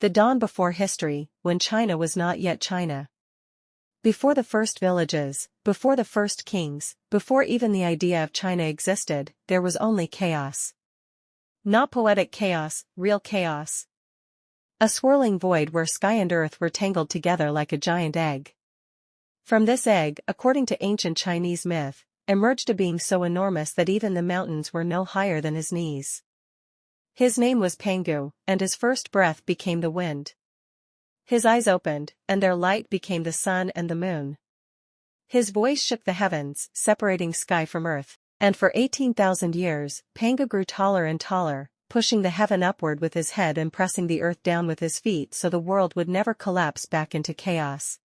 The dawn before history, when China was not yet China. Before the first villages, before the first kings, before even the idea of China existed, there was only chaos. Not poetic chaos, real chaos. A swirling void where sky and earth were tangled together like a giant egg. From this egg, according to ancient Chinese myth, emerged a being so enormous that even the mountains were no higher than his knees. His name was Pangu, and his first breath became the wind. His eyes opened, and their light became the sun and the moon. His voice shook the heavens, separating sky from earth, and for 18,000 years, Pangu grew taller and taller, pushing the heaven upward with his head and pressing the earth down with his feet so the world would never collapse back into chaos.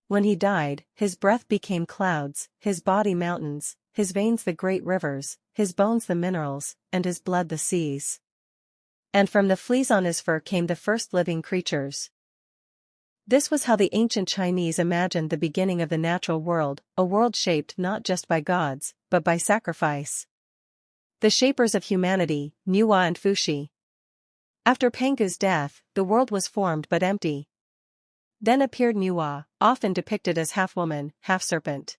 When he died, his breath became clouds, his body mountains, his veins the great rivers, his bones the minerals, and his blood the seas. And from the fleas on his fur came the first living creatures. This was how the ancient Chinese imagined the beginning of the natural world, a world shaped not just by gods, but by sacrifice. The shapers of humanity, Nuwa and Fuxi. After Pangu's death, the world was formed but empty. Then appeared Nuwa, often depicted as half-woman, half-serpent.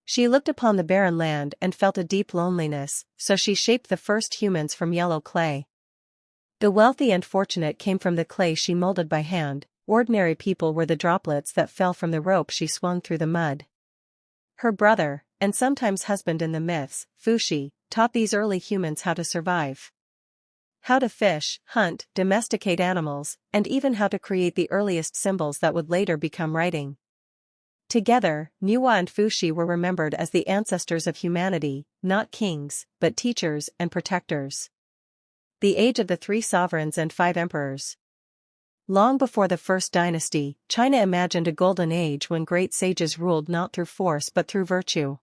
She looked upon the barren land and felt a deep loneliness, so she shaped the first humans from yellow clay. The wealthy and fortunate came from the clay she molded by hand. Ordinary people were the droplets that fell from the rope she swung through the mud. Her brother, and sometimes husband in the myths, Fuxi, taught these early humans how to survive. How to fish, hunt, domesticate animals, and even how to create the earliest symbols that would later become writing. Together, Nuwa and Fuxi were remembered as the ancestors of humanity, not kings, but teachers and protectors. The age of the 3 sovereigns and 5 emperors. Long before the first dynasty, China imagined a golden age when great sages ruled not through force but through virtue.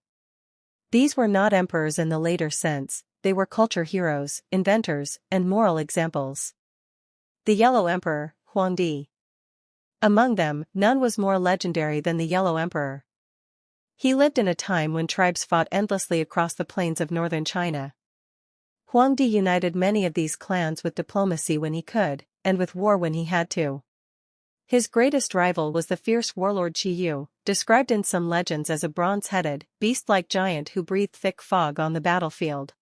These were not emperors in the later sense, they were culture heroes, inventors, and moral examples. The Yellow Emperor, Huangdi. Among them, none was more legendary than the Yellow Emperor. He lived in a time when tribes fought endlessly across the plains of northern China. Huangdi united many of these clans with diplomacy when he could, and with war when he had to. His greatest rival was the fierce warlord Qiyu, described in some legends as a bronze-headed, beast-like giant who breathed thick fog on the battlefield.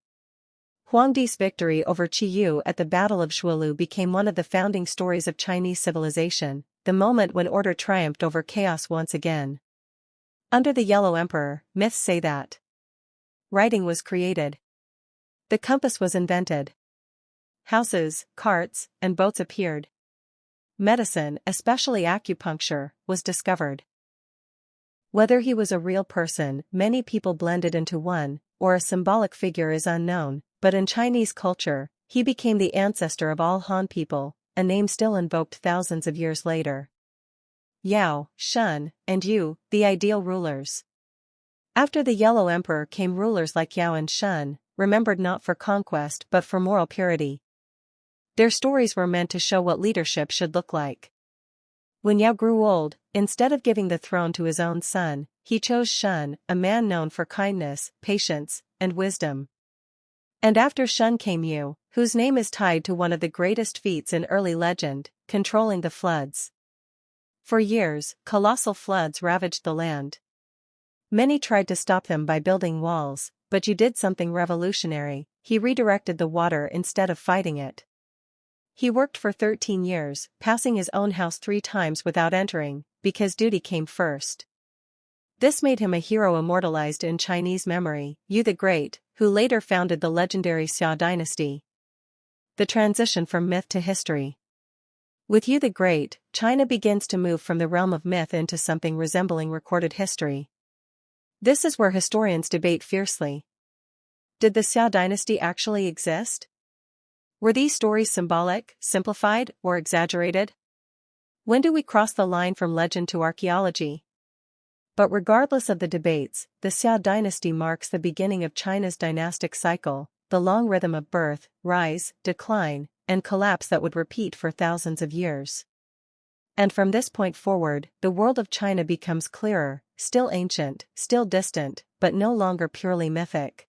Huangdi's victory over Qiyu at the Battle of Shualu became one of the founding stories of Chinese civilization, the moment when order triumphed over chaos once again. Under the Yellow Emperor, myths say that writing was created. The compass was invented. Houses, carts, and boats appeared. Medicine, especially acupuncture, was discovered. Whether he was a real person, many people blended into one, or a symbolic figure is unknown, but in Chinese culture, he became the ancestor of all Han people, a name still invoked thousands of years later. Yao, Shun, and Yu, the ideal rulers. After the Yellow Emperor came rulers like Yao and Shun, remembered not for conquest but for moral purity. Their stories were meant to show what leadership should look like. When Yao grew old, instead of giving the throne to his own son, he chose Shun, a man known for kindness, patience, and wisdom. And after Shun came Yu, whose name is tied to one of the greatest feats in early legend, controlling the floods. For years, colossal floods ravaged the land. Many tried to stop them by building walls, but Yu did something revolutionary, he redirected the water instead of fighting it. He worked for 13 years, passing his own house 3 times without entering, because duty came first. This made him a hero immortalized in Chinese memory, Yu the Great, who later founded the legendary Xia dynasty. The transition from myth to history. With Yu the Great, China begins to move from the realm of myth into something resembling recorded history. This is where historians debate fiercely. Did the Xia dynasty actually exist? Were these stories symbolic, simplified, or exaggerated? When do we cross the line from legend to archaeology? But regardless of the debates, the Xia dynasty marks the beginning of China's dynastic cycle, the long rhythm of birth, rise, decline, and collapse that would repeat for thousands of years. And from this point forward, the world of China becomes clearer, still ancient, still distant, but no longer purely mythic.